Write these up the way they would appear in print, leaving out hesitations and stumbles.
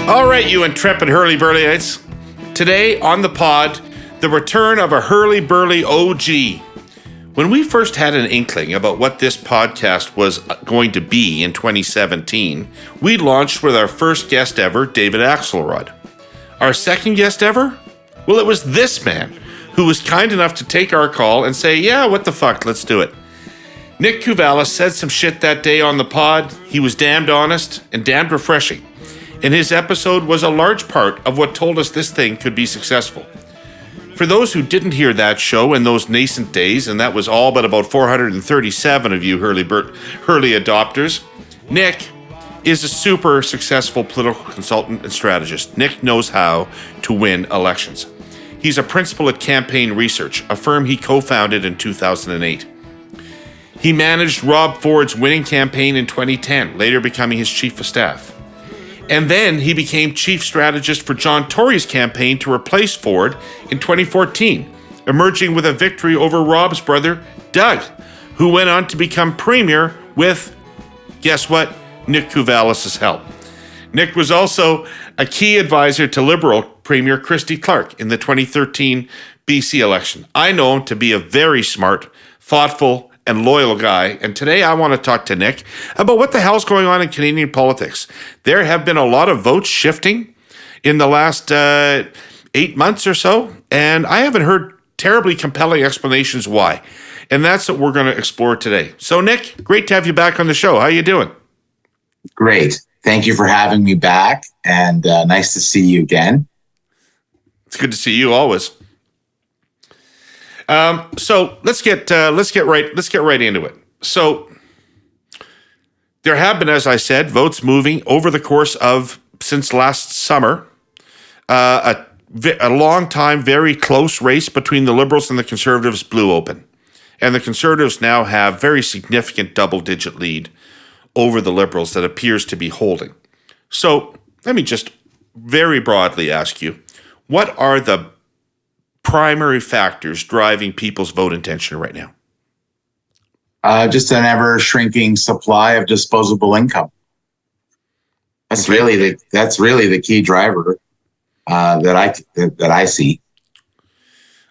All right, you intrepid Herle Burlyites. Today on the pod, the return of a Herle Burly O.G. When we first had an inkling about what this podcast was going to be in 2017, we launched with our first guest ever, David Axelrod. Our second guest ever? Well, it was this man who was kind enough to take our call and say, yeah, what the fuck, let's do it. Nick Kouvalis said some shit that day on the pod. He was damned honest and damned refreshing. And his episode was a large part of what told us this thing could be successful. For those who didn't hear that show in those nascent days, and that was all but about 437 of you Herle adopters, Nick is a super successful political consultant and strategist. Nick knows how to win elections. He's a principal at Campaign Research, a firm he co-founded in 2008. He managed Rob Ford's winning campaign in 2010, later becoming his chief of staff. And then he became chief strategist for John Tory's campaign to replace Ford in 2014, emerging with a victory over Rob's brother, Doug, who went on to become premier with, guess what, Nick Kouvalis' help. Nick was also a key advisor to Liberal Premier Christy Clark in the 2013 BC election. I know him to be a very smart, thoughtful, and loyal guy, and today I want to talk to Nick about what the hell's going on in Canadian politics. There have been a lot of votes shifting in the last 8 months or so, and I haven't heard terribly compelling explanations why, and that's what we're going to explore today. So Nick, great to have you back on the show. How you doing? Great. Thank you for having me back, and nice to see you again. It's good to see you always. So let's get right into it. So there have been, as I said, votes moving over the course of since last summer. A long time, very close race between the Liberals and the Conservatives blew open, and the Conservatives now have very significant double-digit lead over the Liberals that appears to be holding. So let me just very broadly ask you, what are the primary factors driving people's vote intention right now? Just an ever-shrinking supply of disposable income. That's really the key driver that I see.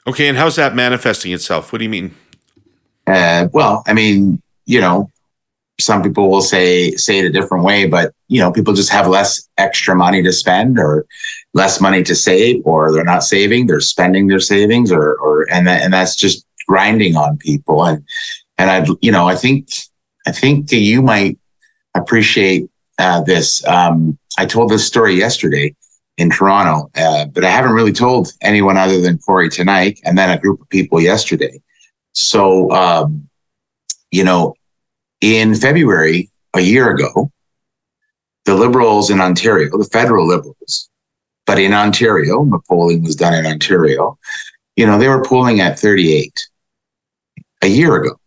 Okay, and how's that manifesting itself? What do you mean? Well, I mean, some people will say it a different way, but people just have less extra money to spend, or less money to save, or they're not saving, they're spending their savings, and that's just grinding on people. And I think you might appreciate this. I told this story yesterday in Toronto, but I haven't really told anyone other than Corey tonight, and then a group of people yesterday. So, in February a year ago, the Liberals in Ontario, the federal Liberals, but in Ontario, the polling was done in Ontario, they were polling at 38 a year ago.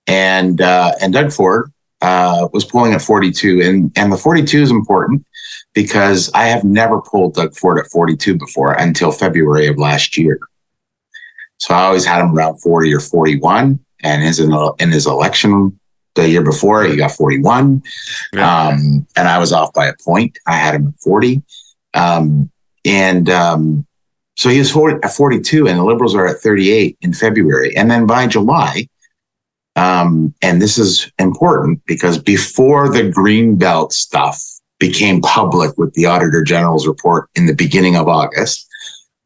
And Doug Ford was polling at 42. And the 42 is important because I have never polled Doug Ford at 42 before until February of last year. So I always had him around 40 or 41. And in his election the year before, he got 41. Yeah. And I was off by a point. I had him at 40. So he was at 42, and the Liberals are at 38 in February. And then by July, and this is important because before the Greenbelt stuff became public with the Auditor General's report in the beginning of August,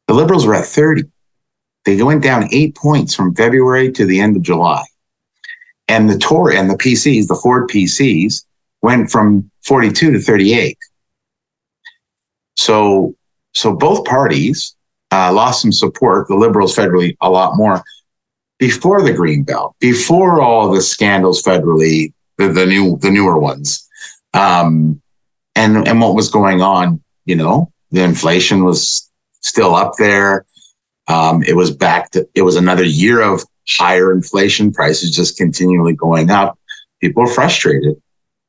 the Liberals were at 30. They went down 8 points from February to the end of July. And the Tory and the PCs, the Ford PCs, went from 42 to 38. So both parties lost some support, the Liberals federally a lot more, before the Greenbelt, before all the scandals federally, the newer ones. And what was going on, the inflation was still up there. It was another year of higher inflation, prices just continually going up. People are frustrated.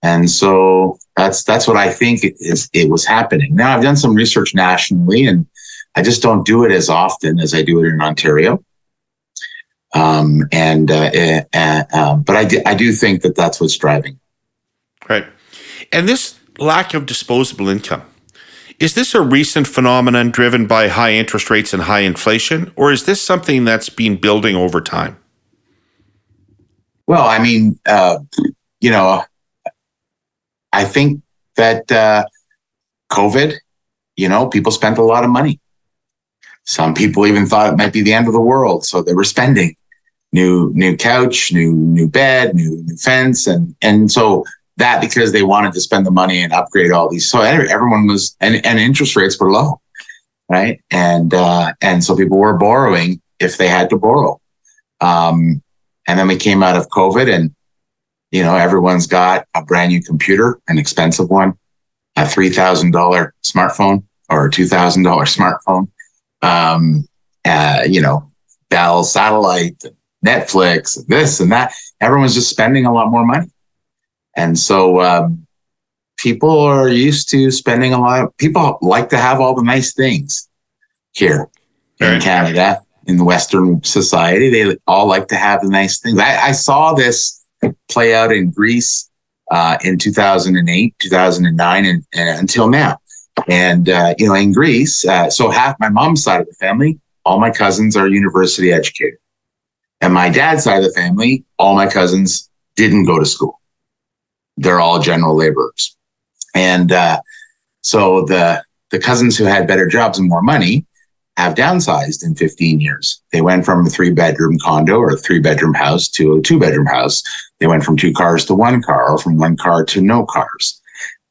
And so that's what I think it was happening. Now, I've done some research nationally, and I just don't do it as often as I do it in Ontario. But I do think that that's what's driving. Right. And this lack of disposable income, Is this a recent phenomenon driven by high interest rates and high inflation, or is this something that's been building over time? Well, I mean, I think that COVID, people spent a lot of money. Some people even thought it might be the end of the world, so they were spending new couch, new bed, new fence, and so that because they wanted to spend the money and upgrade all these. So everyone was, and interest rates were low, right? And so people were borrowing if they had to borrow. And then we came out of COVID, and everyone's got a brand new computer, an expensive one, a $3,000 smartphone or a $2,000 smartphone. Bell satellite, Netflix, this and that. Everyone's just spending a lot more money. And so people are used to spending a lot. People like to have all the nice things here in Canada, in the Western society. They all like to have the nice things. I saw this play out in Greece in 2008, 2009, and until now. And, in Greece, so half my mom's side of the family, all my cousins are university educated. And my dad's side of the family, all my cousins didn't go to school. They're all general laborers. And so the cousins who had better jobs and more money have downsized in 15 years. They went from a 3-bedroom condo or a 3-bedroom house to a 2-bedroom house. They went from 2 cars to 1 car, or from 1 car to no cars.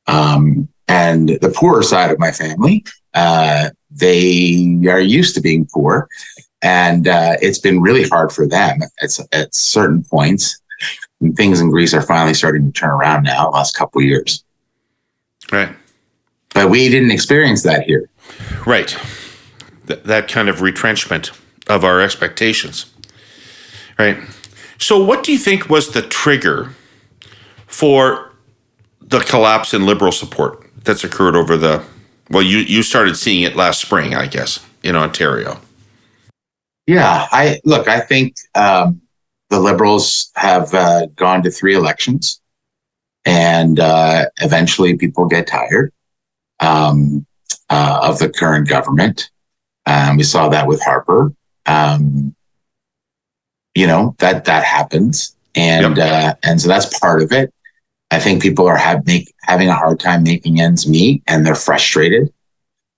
And the poorer side of my family, they are used to being poor. And it's been really hard for them at certain points. And things in Greece are finally starting to turn around now, the last couple of years. Right. But we didn't experience that here. Right. That kind of retrenchment of our expectations. Right. So what do you think was the trigger for the collapse in Liberal support that's occurred over you started seeing it last spring, I guess, in Ontario? Yeah, I think the Liberals have gone to 3 elections, and eventually people get tired of the current government. We saw that with Harper. That happens, and so that's part of it. I think people are having a hard time making ends meet, and they're frustrated.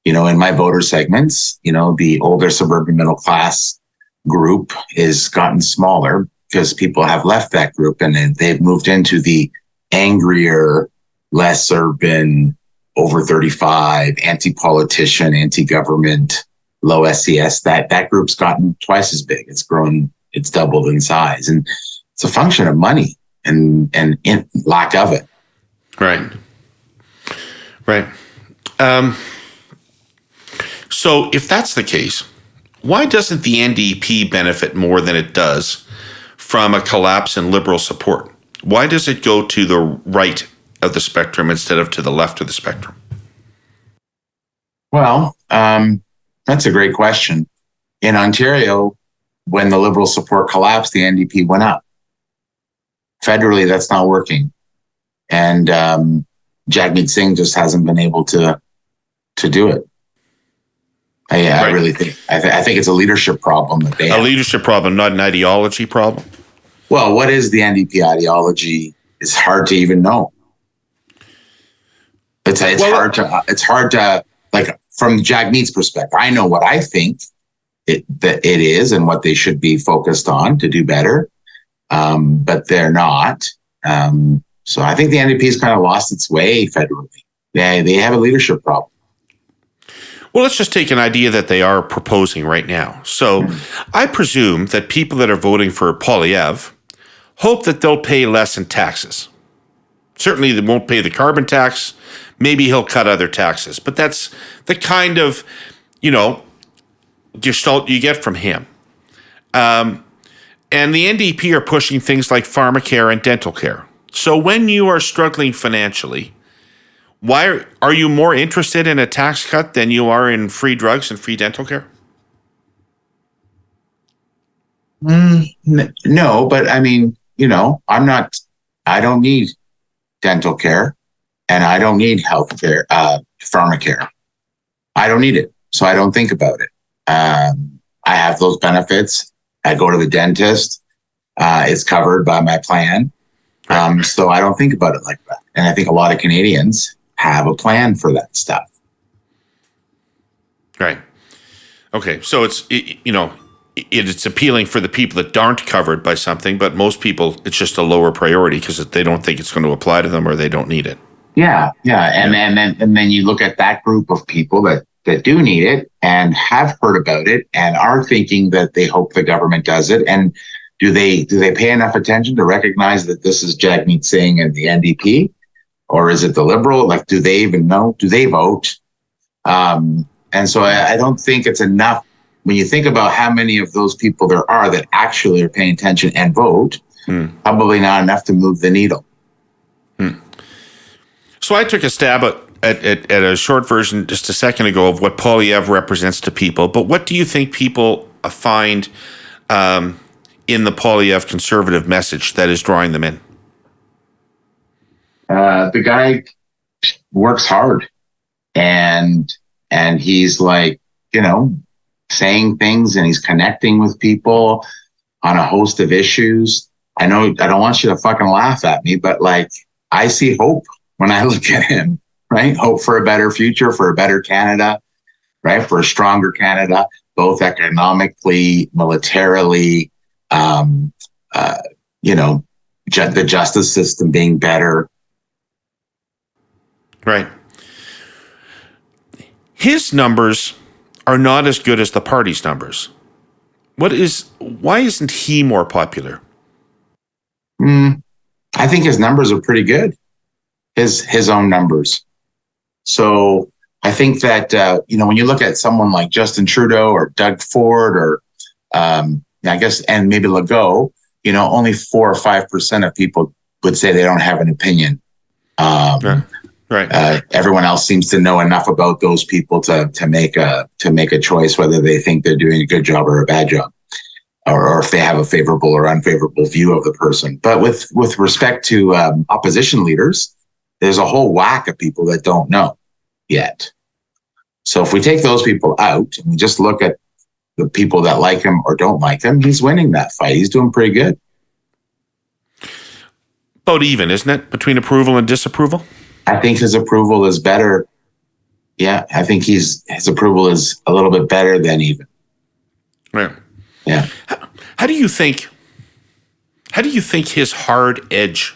In my voter segments, the older suburban middle class group is gotten smaller because people have left that group and they've moved into the angrier, less urban, over 35, anti-politician, anti-government, low SES. That group's gotten twice as big. It's grown, it's doubled in size. And it's a function of money and lack of it. Right. So if that's the case, why doesn't the NDP benefit more than it does from a collapse in Liberal support? Why does it go to the right of the spectrum instead of to the left of the spectrum? Well, that's a great question. In Ontario, when the Liberal support collapsed, the NDP went up. Federally, that's not working. And Jagmeet Singh just hasn't been able to do it. I really think I think it's a leadership problem that they have. A leadership problem, not an ideology problem. Well, what is the NDP ideology? It's hard to even know. It's hard to like from Jagmeet's perspective. I know what I think it is and what they should be focused on to do better, but they're not. So I think the NDP has kind of lost its way federally. They have a leadership problem. Well, let's just take an idea that they are proposing right now. So I presume that people that are voting for Poilievre hope that they'll pay less in taxes. Certainly they won't pay the carbon tax. Maybe he'll cut other taxes. But that's the kind of, gestalt you get from him. And the NDP are pushing things like pharmacare and dental care. So when you are struggling financially, why are you more interested in a tax cut than you are in free drugs and free dental care? No, but I mean, I don't need dental care and I don't need health care, pharmacare. I don't need it, so I don't think about it. I have those benefits. I go to the dentist. It's covered by my plan. So I don't think about it like that. And I think a lot of Canadians have a plan for that stuff. Right. Okay. So it's appealing for the people that aren't covered by something, but most people, it's just a lower priority because they don't think it's going to apply to them or they don't need it. Yeah. And then you look at that group of people that do need it and have heard about it and are thinking that they hope the government does it. And do they pay enough attention to recognize that this is Jagmeet Singh and the NDP? Or is it the Liberal? Like, do they even know? Do they vote? And so I don't think it's enough. When you think about how many of those people there are that actually are paying attention and vote, probably not enough to move the needle. So I took a stab at a short version just a second ago of what Poilievre represents to people. But what do you think people find in the Poilievre conservative message that is drawing them in? The guy works hard and he's like, saying things and he's connecting with people on a host of issues. I know I don't want you to fucking laugh at me, but like I see hope when I look at him, right? Hope for a better future, for a better Canada, right? For a stronger Canada, both economically, militarily, the justice system being better. Right. His numbers are not as good as the party's numbers. Why isn't he more popular? I think his numbers are pretty good. His own numbers. So I think that, when you look at someone like Justin Trudeau or Doug Ford or I guess, and maybe Legault, only 4 or 5% of people would say they don't have an opinion. Right. Everyone else seems to know enough about those people to make a choice whether they think they're doing a good job or a bad job, or if they have a favorable or unfavorable view of the person. But with respect to opposition leaders, there's a whole whack of people that don't know yet. So if we take those people out and we just look at the people that like him or don't like him, he's winning that fight. He's doing pretty good. About even, isn't it, between approval and disapproval? I think his approval is better. Yeah, I think his approval is a little bit better than even. Right. Yeah. How do you think his hard edge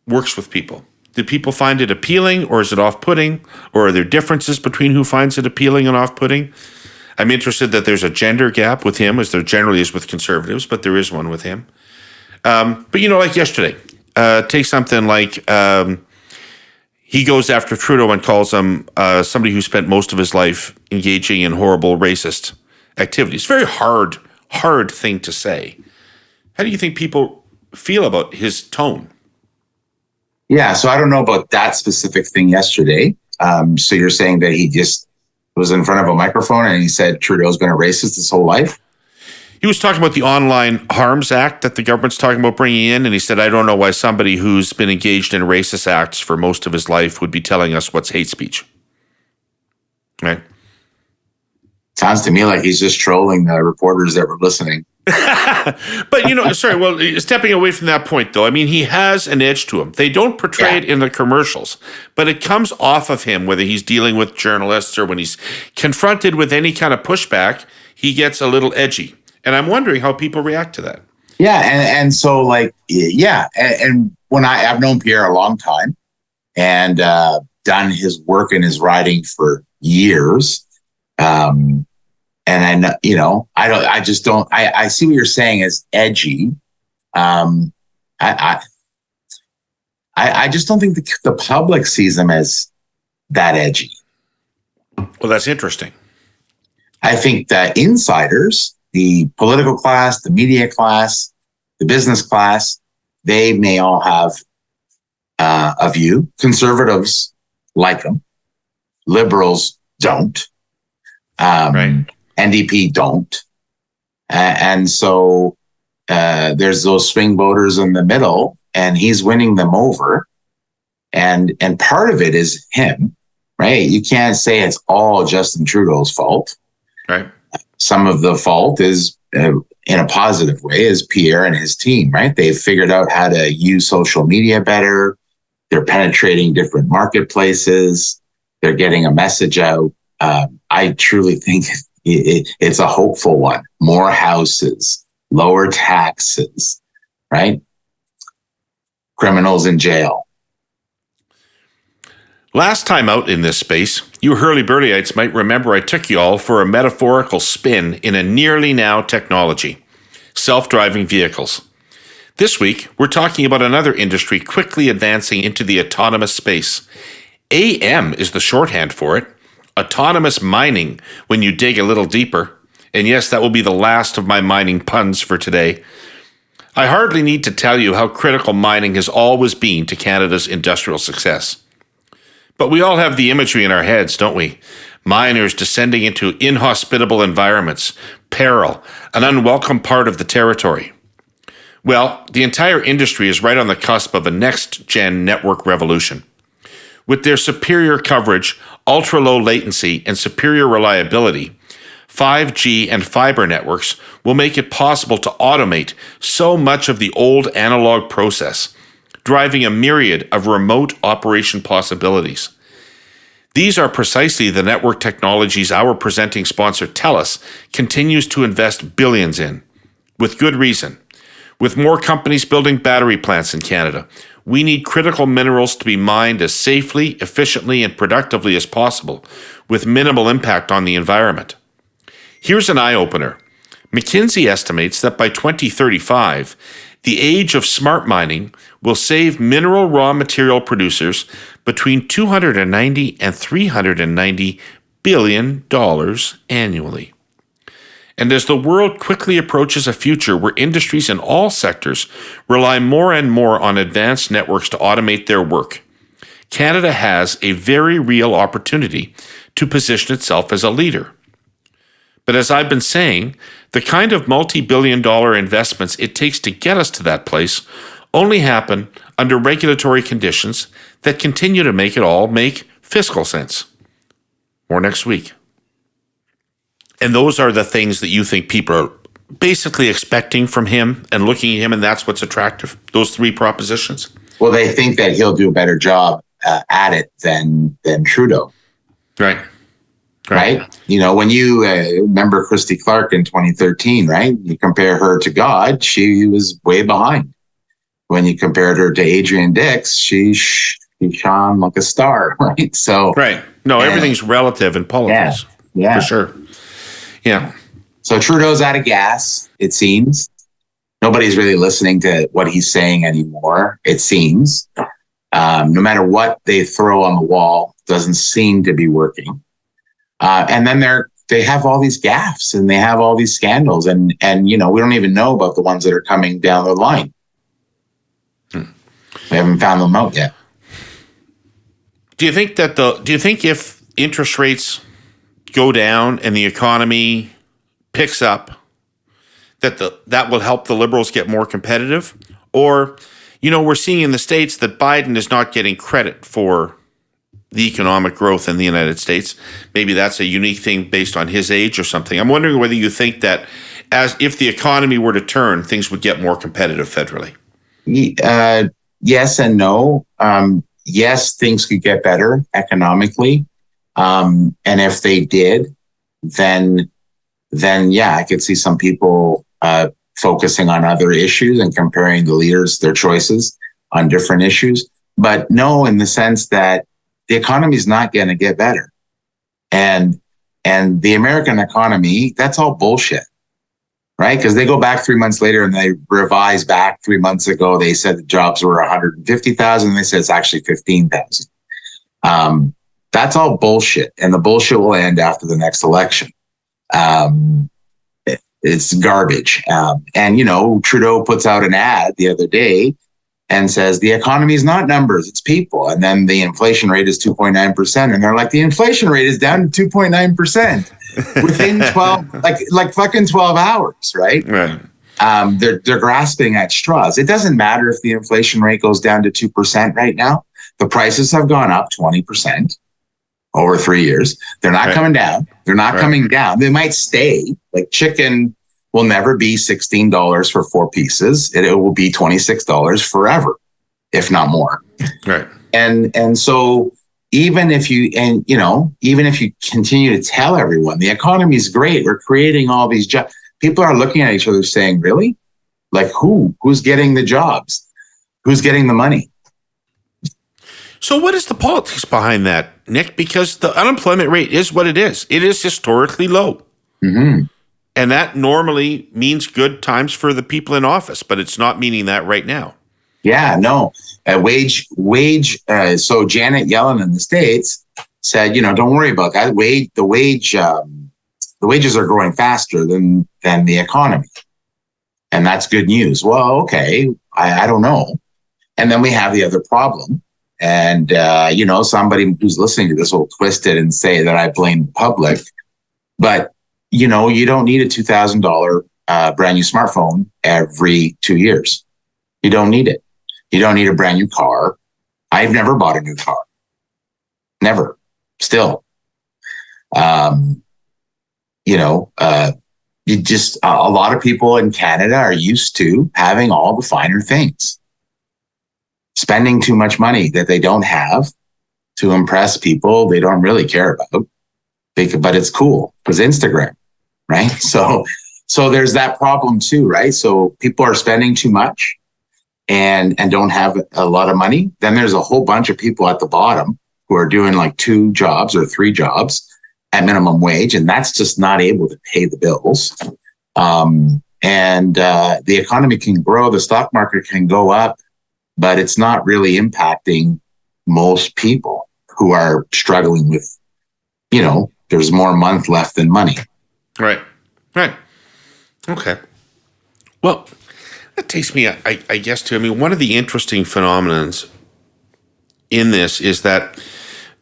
works with people? Do people find it appealing, or is it off-putting, or are there differences between who finds it appealing and off-putting? I'm interested that there's a gender gap with him, as there generally is with conservatives, but there is one with him. But like yesterday, take something like he goes after Trudeau and calls him somebody who spent most of his life engaging in horrible racist activities. Very hard thing to say. How do you think people feel about his tone? Yeah, so I don't know about that specific thing yesterday. So you're saying that he just was in front of a microphone and he said Trudeau's been a racist his whole life? He was talking about the Online Harms Act that the government's talking about bringing in, and he said, I don't know why somebody who's been engaged in racist acts for most of his life would be telling us what's hate speech. Right? Sounds to me like he's just trolling the reporters that were listening. But, stepping away from that point, though, I mean, he has an edge to him. They don't portray it in the commercials, but it comes off of him, whether he's dealing with journalists or when he's confronted with any kind of pushback, he gets a little edgy. And I'm wondering how people react to that. Yeah. And so And when I've known Pierre a long time and done his work and his writing for years. And I see what you're saying as edgy. I just don't think the public sees him as that edgy. Well, that's interesting. I think that insiders, the political class, the media class, the business class, they may all have a view. Conservatives like him. Liberals don't. Right. NDP don't. And so there's those swing voters in the middle, and he's winning them over. And part of it is him. right? You can't say it's all Justin Trudeau's fault. Right. Some of the fault is, in a positive way, is Pierre and his team, right? They've figured out how to use social media better. They're penetrating different marketplaces. They're getting a message out. I truly think it's a hopeful one. More houses, lower taxes, right? Criminals in jail. Last time out in this space, you Herle Burlyites might remember I took you all for a metaphorical spin in a nearly now technology, self-driving vehicles. This week, we're talking about another industry quickly advancing into the autonomous space. AM is the shorthand for it, autonomous mining when you dig a little deeper. And yes, that will be the last of my mining puns for today. I hardly need to tell you how critical mining has always been to Canada's industrial success. But we all have the imagery in our heads, don't we? Miners descending into inhospitable environments, peril, an unwelcome part of the territory. Well, the entire industry is right on the cusp of a next-gen network revolution. With their superior coverage, ultra-low latency, and superior reliability, 5G and fiber networks will make it possible to automate so much of the old analog process, driving a myriad of remote operation possibilities. These are precisely the network technologies our presenting sponsor TELUS continues to invest billions in, with good reason. With more companies building battery plants in Canada, we need critical minerals to be mined as safely, efficiently, and productively as possible, with minimal impact on the environment. Here's an eye-opener. McKinsey estimates that by 2035, the age of smart mining will save mineral raw material producers between $290 and $390 billion annually. And as the world quickly approaches a future where industries in all sectors rely more and more on advanced networks to automate their work, Canada has a very real opportunity to position itself as a leader. But as I've been saying, the kind of multi-billion-dollar investments it takes to get us to that place only happen under regulatory conditions that continue to make it all make fiscal sense. More next week. And those are the things that you think people are basically expecting from him and looking at him, and that's what's attractive, those three propositions? Well, they think that he'll do a better job at it than Trudeau. Right. Right? You know, when you remember Christy Clark in 2013, right? You compare her to God, she was way behind. When you compared her to Adrian Dix, she shone like a star, right? So right. No, everything's relative in politics. Yeah. For sure. Yeah. So Trudeau's out of gas, it seems. Nobody's really listening to what he's saying anymore, it seems. No matter what they throw on the wall, doesn't seem to be working. And then they have all these gaffes and they have all these scandals, and you know, we don't even know about the ones that are coming down the line. We haven't found them out yet. Do you think if interest rates go down and the economy picks up, that will help the Liberals get more competitive? Or, you know, we're seeing in the States that Biden is not getting credit for the economic growth in the United States. Maybe that's a unique thing based on his age or something. I'm wondering whether you think that if the economy were to turn, things would get more competitive federally. Yes and no. Yes, things could get better economically. And if they did, then yeah, I could see some people focusing on other issues and comparing the leaders, their choices on different issues. But no, in the sense that the economy is not going to get better. And the American economy, that's all bullshit, right? Because they go back 3 months later and they revise back 3 months ago. They said the jobs were 150,000. They said it's actually 15,000. That's all bullshit. And the bullshit will end after the next election. It's garbage. And, you know, Trudeau puts out an ad the other day and says the economy is not numbers, it's people. And then the inflation rate is 2.9%. And they're like, the inflation rate is down to 2.9% within 12, like fucking 12 hours, right? Right. They're grasping at straws. It doesn't matter if the inflation rate goes down to 2% right now. The prices have gone up 20% over 3 years. They're not coming down. They're not coming down. They might stay. Like chicken will never be $16 for 4 pieces. It will be $26 forever, if not more. Right. And so even if you continue to tell everyone the economy is great, we're creating all these jobs, people are looking at each other saying, really? Like who's getting the jobs? Who's getting the money? So what is the politics behind that, Nick? Because the unemployment rate is what it is. It is historically low. Mm-hmm. And that normally means good times for the people in office, but it's not meaning that right now. Yeah, no. Wage. So Janet Yellen in the States said, don't worry about that. The wages are growing faster than the economy. And that's good news. Well, okay, I don't know. And then we have the other problem. And, somebody who's listening to this will twist it and say that I blame the public. But, you don't need a $2,000 brand new smartphone every 2 years. You don't need it. You don't need a brand new car. I've never bought a new car. Never. Still. A lot of people in Canada are used to having all the finer things. Spending too much money that they don't have to impress people they don't really care about. But it's cool because Instagram, right? So there's that problem too, right? So people are spending too much and don't have a lot of money. Then there's a whole bunch of people at the bottom who are doing like 2 jobs or 3 jobs at minimum wage, and that's just not able to pay the bills. The economy can grow, the stock market can go up, but it's not really impacting most people who are struggling with, there's more month left than money. Right. Okay. Well, that takes me, I guess, to, one of the interesting phenomenons in this is that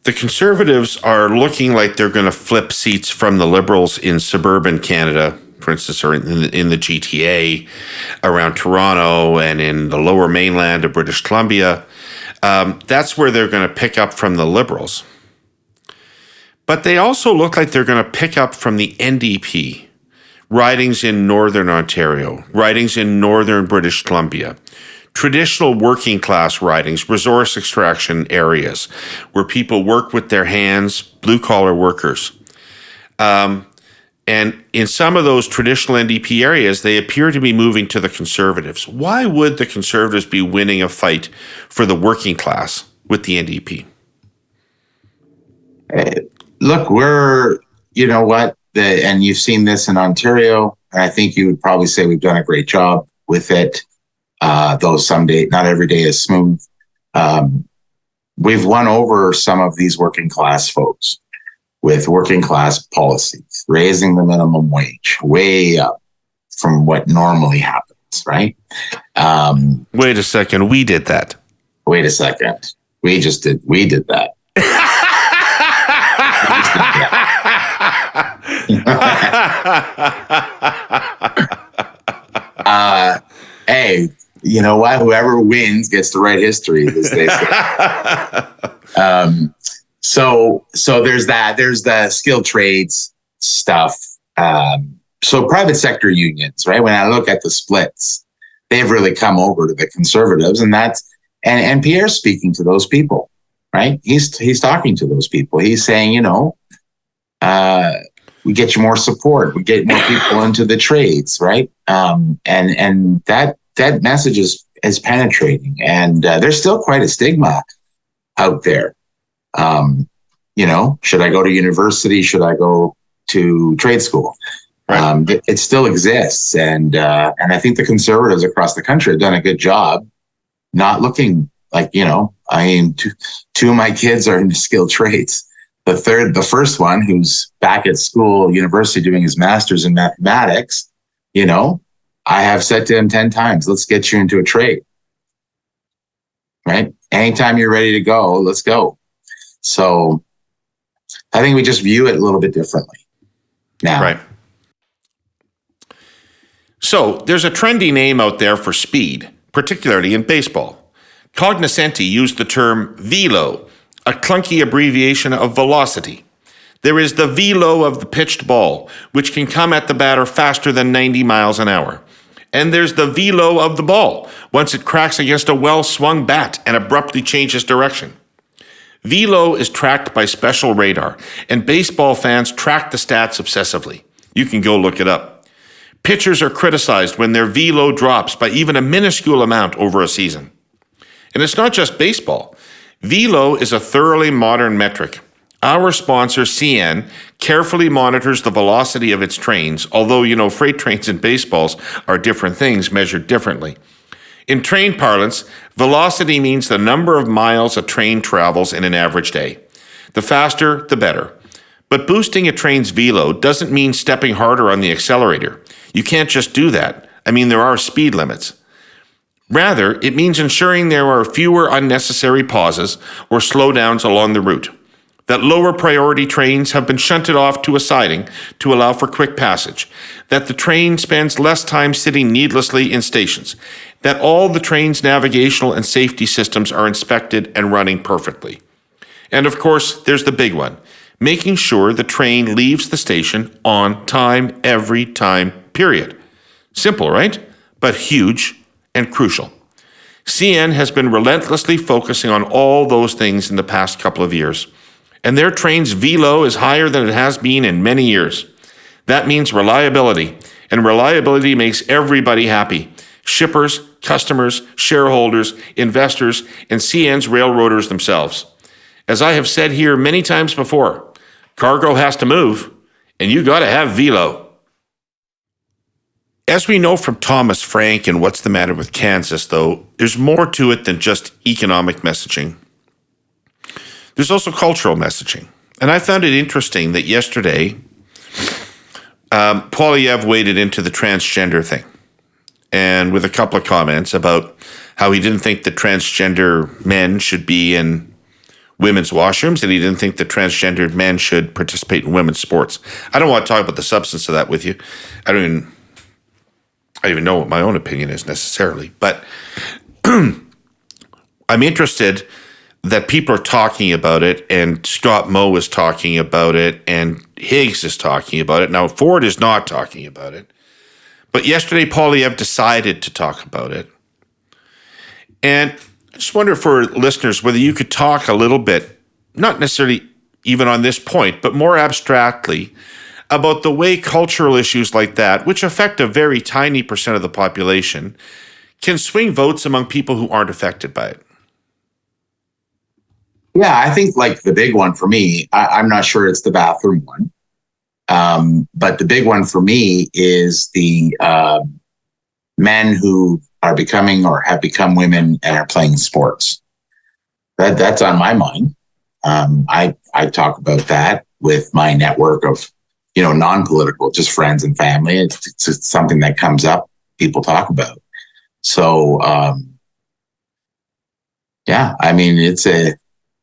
the Conservatives are looking like they're going to flip seats from the Liberals in suburban Canada, for instance, or in the GTA around Toronto and in the lower mainland of British Columbia. That's where they're going to pick up from the Liberals. But they also look like they're going to pick up from the NDP, ridings in Northern Ontario, ridings in Northern British Columbia, traditional working class ridings, resource extraction areas where people work with their hands, blue collar workers. And in some of those traditional NDP areas, they appear to be moving to the Conservatives. Why would the Conservatives be winning a fight for the working class with the NDP? Look, and you've seen this in Ontario, and I think you would probably say we've done a great job with it, though someday, not every day is smooth. We've won over some of these working class folks with working class policies, raising the minimum wage way up from what normally happens, right? Wait a second, we did that. Wait a second. We did that. Hey, you know what? Whoever wins gets to write history, as they say. So there's that. There's the skilled trades stuff. So private sector unions, right? When I look at the splits, they've really come over to the Conservatives, and Pierre's speaking to those people, right? He's talking to those people. He's saying, we get you more support. We get more people into the trades, right? And that message is penetrating, and there's still quite a stigma out there. Should I go to university? Should I go to trade school? Right. It still exists, and I think the Conservatives across the country have done a good job not looking like, two of my kids are into skilled trades. The first one, who's back at school, university, doing his master's in mathematics, I have said to him 10 times, let's get you into a trade, right? Anytime you're ready to go, let's go. So I think we just view it a little bit differently now. Right. So there's a trendy name out there for speed, particularly in baseball. Cognoscenti used the term velo a clunky abbreviation of velocity. There is the velo of the pitched ball, which can come at the batter faster than 90 miles an hour. And there's the velo of the ball, once it cracks against a well-swung bat and abruptly changes direction. Velo is tracked by special radar, and baseball fans track the stats obsessively. You can go look it up. Pitchers are criticized when their velo drops by even a minuscule amount over a season. And it's not just baseball. Velo is a thoroughly modern metric. Our sponsor, CN, carefully monitors the velocity of its trains, although, freight trains and baseballs are different things measured differently. In train parlance, velocity means the number of miles a train travels in an average day. The faster, the better. But boosting a train's velo doesn't mean stepping harder on the accelerator. You can't just do that. There are speed limits. Rather, it means ensuring there are fewer unnecessary pauses or slowdowns along the route, that lower priority trains have been shunted off to a siding to allow for quick passage, that the train spends less time sitting needlessly in stations, that all the train's navigational and safety systems are inspected and running perfectly. And of course, there's the big one, making sure the train leaves the station on time every time, period. Simple, right? But huge and crucial. CN has been relentlessly focusing on all those things in the past couple of years, and their train's velo is higher than it has been in many years. That means reliability, and reliability makes everybody happy. Shippers, customers, shareholders, investors, and CN's railroaders themselves. As I have said here many times before, cargo has to move, and you got to have velo. As we know from Thomas Frank and What's the Matter with Kansas, though, there's more to it than just economic messaging. There's also cultural messaging. And I found it interesting that yesterday, Poilievre waded into the transgender thing, and with a couple of comments about how he didn't think that transgender men should be in women's washrooms, and he didn't think that transgendered men should participate in women's sports. I don't want to talk about the substance of that with you. I don't even know what my own opinion is necessarily, but I'm interested that people are talking about it, and Scott Moe is talking about it, and Higgs is talking about it. Now, Ford is not talking about it, but yesterday Poilievre decided to talk about it. And I just wonder for listeners whether you could talk a little bit, not necessarily even on this point, but more abstractly, about the way cultural issues like that, which affect a very tiny percent of the population, can swing votes among people who aren't affected by it. Yeah, I think like the big one for me, I'm not sure it's the bathroom one, but the big one for me is the men who are becoming or have become women and are playing sports. That's on my mind. I talk about that with my network of non-political, just friends and family. It's something that comes up, people talk about. So,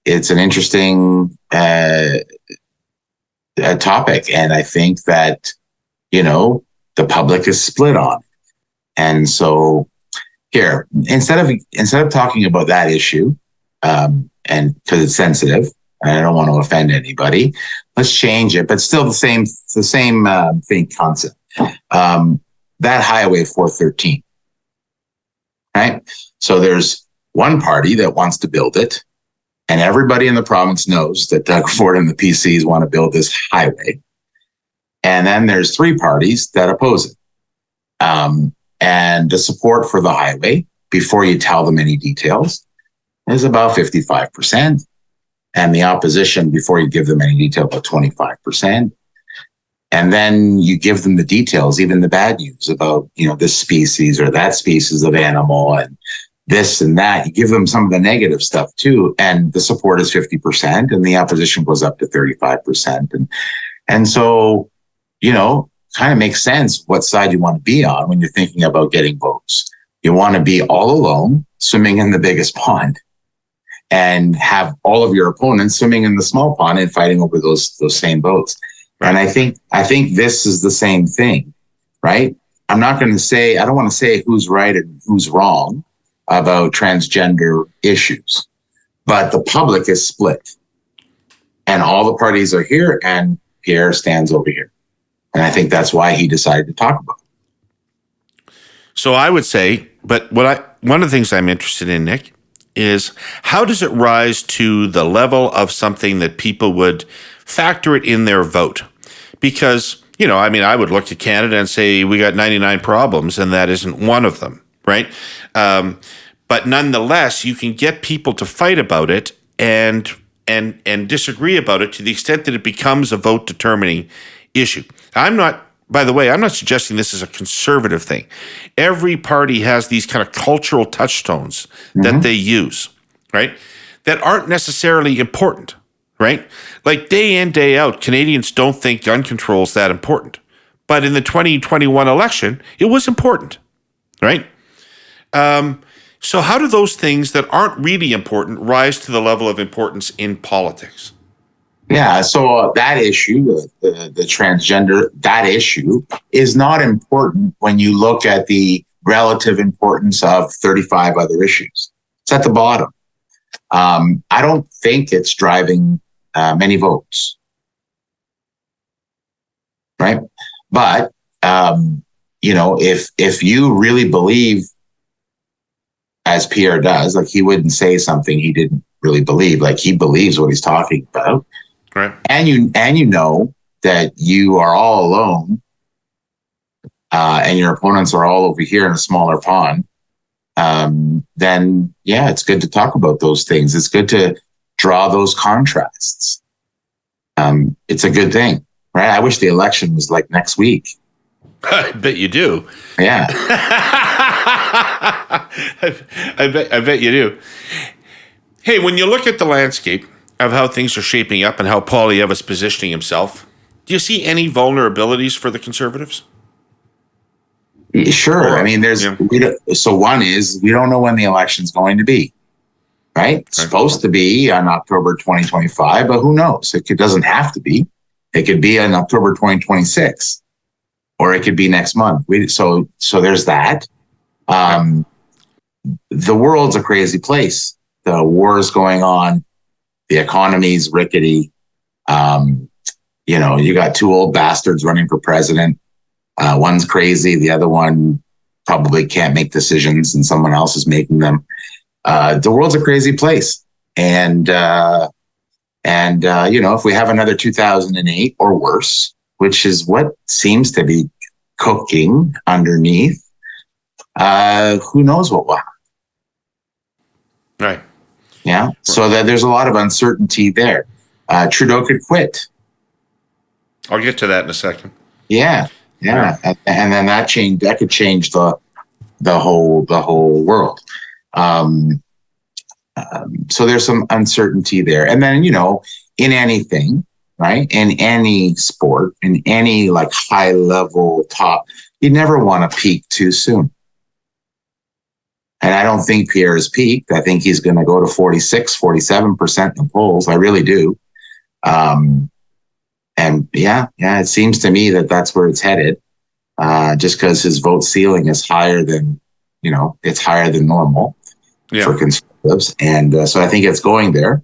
it's an interesting topic, and I think that the public is split on. And so, here, instead of talking about that issue, and because it's sensitive, and I don't want to offend anybody, let's change it. But still the same thing concept. That Highway 413, right? So there's one party that wants to build it, and everybody in the province knows that Doug Ford and the PCs want to build this highway. And then there's three parties that oppose it. And the support for the highway, before you tell them any details, is about 55%. And the opposition, before you give them any detail, about 25%. And then you give them the details, even the bad news about, this species or that species of animal and this and that. You give them some of the negative stuff too. And the support is 50% and the opposition goes up to 35%. And so, kind of makes sense what side you want to be on when you're thinking about getting votes. You want to be all alone, swimming in the biggest pond, and have all of your opponents swimming in the small pond and fighting over those same votes. Right. And I think this is the same thing, right? I don't want to say who's right and who's wrong about transgender issues, but the public is split. And all the parties are here, and Pierre stands over here. And I think that's why he decided to talk about it. So I would say, but one of the things I'm interested in, Nick, is how does it rise to the level of something that people would factor it in their vote? Because, I would look at Canada and say we got 99 problems and that isn't one of them, right? But nonetheless, you can get people to fight about it and disagree about it to the extent that it becomes a vote determining issue. By the way, I'm not suggesting this is a conservative thing. Every party has these kind of cultural touchstones that they use, right? That aren't necessarily important, right? Like day in, day out, Canadians don't think gun control is that important. But in the 2021 election, it was important, right? So how do those things that aren't really important rise to the level of importance in politics? Yeah, so that issue, the transgender, that issue is not important when you look at the relative importance of 35 other issues. It's at the bottom. I don't think it's driving many votes, right? But, if you really believe, as Pierre does, like he wouldn't say something he didn't really believe, like he believes what he's talking about. Right. And you know that you are all alone, and your opponents are all over here in a smaller pond. Then it's good to talk about those things. It's good to draw those contrasts. It's a good thing, right? I wish the election was like next week. I bet you do. Yeah. I bet you do. Hey, when you look at the landscape of how things are shaping up and how Poilievre is positioning himself, do you see any vulnerabilities for the Conservatives? Sure. So one is we don't know when the election's going to be, right? It's supposed to be on October 2025, but who knows? It doesn't have to be. It could be on October 2026, or it could be next month. So there's that. The world's a crazy place. The war is going on. The economy's rickety. You got two old bastards running for president. One's crazy. The other one probably can't make decisions and someone else is making them. The world's a crazy place. And if we have another 2008 or worse, which is what seems to be cooking underneath, who knows what will happen. Right. Yeah. So that there's a lot of uncertainty there. Trudeau could quit. I'll get to that in a second. Yeah. And then that could change the whole world. So there's some uncertainty there. And then, in anything, right? In any sport, in any like high level top, you never want to peak too soon. And I don't think Pierre has peaked. I think he's going to go to 46, 47% in the polls. I really do. It seems to me that that's where it's headed. Just because his vote ceiling is higher than, it's higher than normal for Conservatives. And so I think it's going there.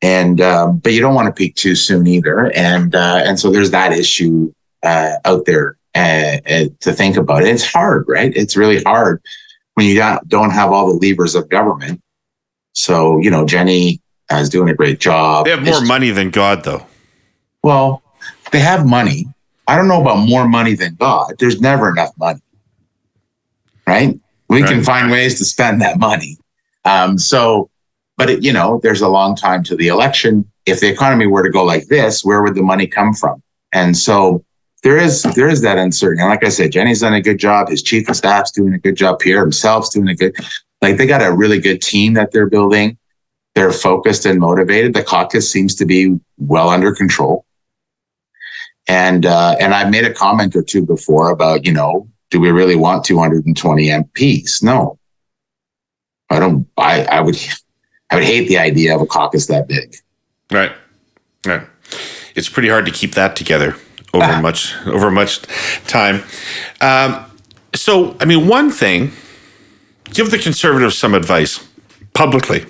And, but you don't want to peak too soon either. And so there's that issue out there to think about. It's hard, right? It's really hard when you don't have all the levers of government. So, Jenny is doing a great job. They have more money than God, though. Well, they have money. I don't know about more money than God. There's never enough money, right? We can find ways to spend that money. There's a long time to the election. If the economy were to go like this, where would the money come from? And so there is that uncertainty. And like I said, Jenny's done a good job. His chief of staff's doing a good job. Pierre himself's doing they got a really good team that they're building. They're focused and motivated. The caucus seems to be well under control. And I've made a comment or two before about, do we really want 220 MPs? No, I don't. I would hate the idea of a caucus that big. Right. It's pretty hard to keep that together over much time. One thing, give the Conservatives some advice publicly.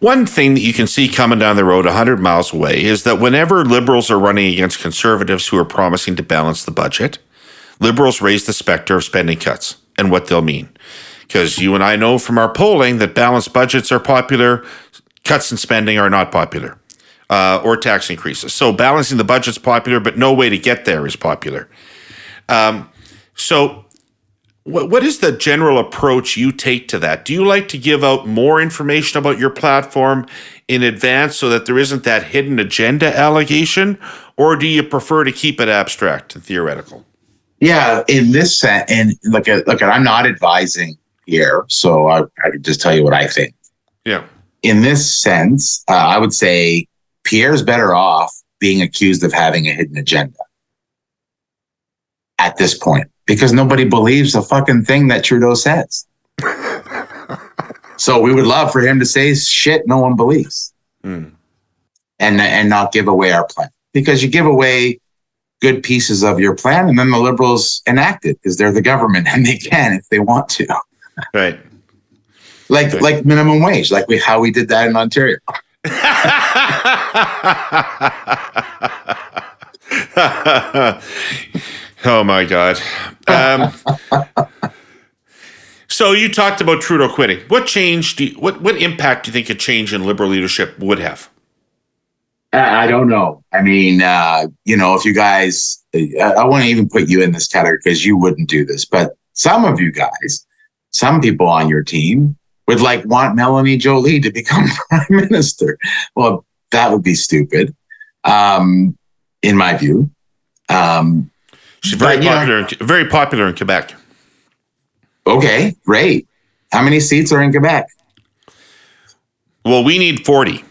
One thing that you can see coming down the road 100 miles away is that whenever Liberals are running against Conservatives who are promising to balance the budget, Liberals raise the specter of spending cuts and what they'll mean. Because you and I know from our polling that balanced budgets are popular, cuts in spending are not popular, or tax increases. So balancing the budget's popular, but no way to get there is popular. So what is the general approach you take to that? Do you like to give out more information about your platform in advance so that there isn't that hidden agenda allegation, or do you prefer to keep it abstract and theoretical? Yeah, in this sense, and look at, I'm not advising here, so I can just tell you what I think. Yeah. In this sense, I would say Pierre's better off being accused of having a hidden agenda at this point, because nobody believes the fucking thing that Trudeau says. So we would love for him to say shit no one believes, and not give away our plan, because you give away good pieces of your plan and then the Liberals enact it because they're the government and they can if they want to. Right. Like minimum wage, how we did that in Ontario. Oh my God. So you talked about Trudeau quitting. What change what impact do you think a change in Liberal leadership would have? I don't know. I mean, if you guys, I wouldn't even put you in this category because you wouldn't do this, but some of you guys, some people on your team would want Melanie Joly to become prime minister. Well, that would be stupid, in my view. She's very popular in Quebec. Okay, great. How many seats are in Quebec? Well, we need 40.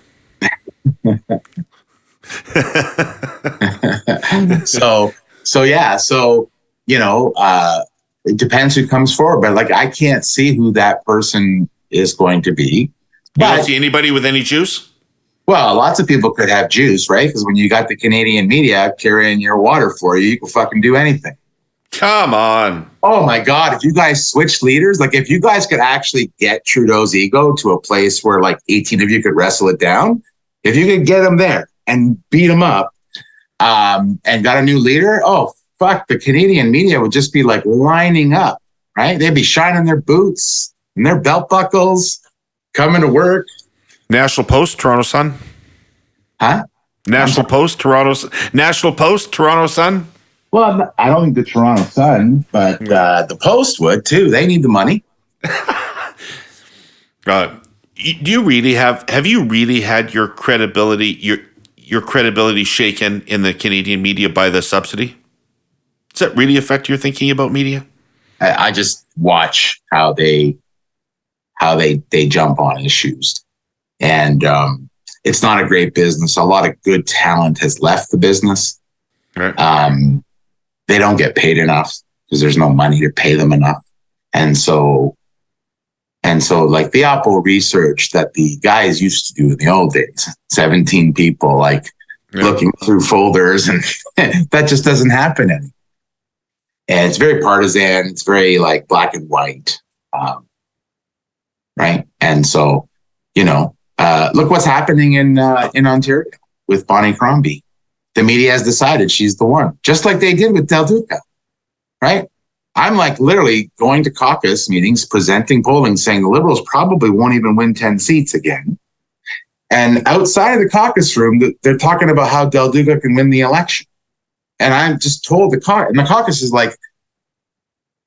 It depends who comes forward, but I can't see who that person is going to be. You don't see anybody with any juice? Well, lots of people could have juice, right? Because when you got the Canadian media carrying your water for you, you can fucking do anything. Come on. Oh my God. If you guys switch leaders, if you guys could actually get Trudeau's ego to a place where 18 of you could wrestle it down, if you could get him there and beat him up, and got a new leader, oh, fuck, the Canadian media would just be lining up, right? They'd be shining their boots and their belt buckles, coming to work. National Post, Toronto Sun. Huh? National Post, Toronto Sun. Well, I don't think the Toronto Sun, but the Post would too. They need the money. Do you really have you really had your credibility shaken in the Canadian media by the subsidy? Does that really affect your thinking about media? I just watch how they jump on issues, and it's not a great business. A lot of good talent has left the business. Right. They don't get paid enough because there's no money to pay them enough, and so the Oppo research that the guys used to do in the old days, 17 people looking through folders, and that just doesn't happen anymore. And it's very partisan. It's very black and white, right? And so, look what's happening in Ontario with Bonnie Crombie. The media has decided she's the one, just like they did with Del Duca, right? I'm literally going to caucus meetings, presenting polling, saying the Liberals probably won't even win 10 seats again. And outside of the caucus room, they're talking about how Del Duca can win the election. And I'm just told the caucus is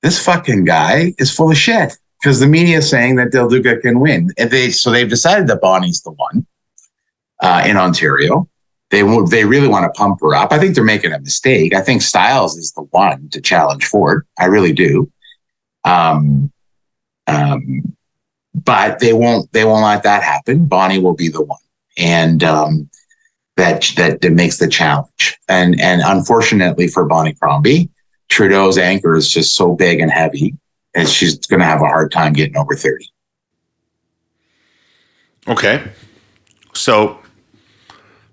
this fucking guy is full of shit, because the media is saying that Del Duca can win. And they've decided that Bonnie's the one in Ontario. They really want to pump her up. I think they're making a mistake. I think Stiles is the one to challenge Ford. I really do. But they won't let that happen. Bonnie will be the one. And that makes the challenge. And unfortunately for Bonnie Crombie, Trudeau's anchor is just so big and heavy, and she's going to have a hard time getting over 30. Okay. So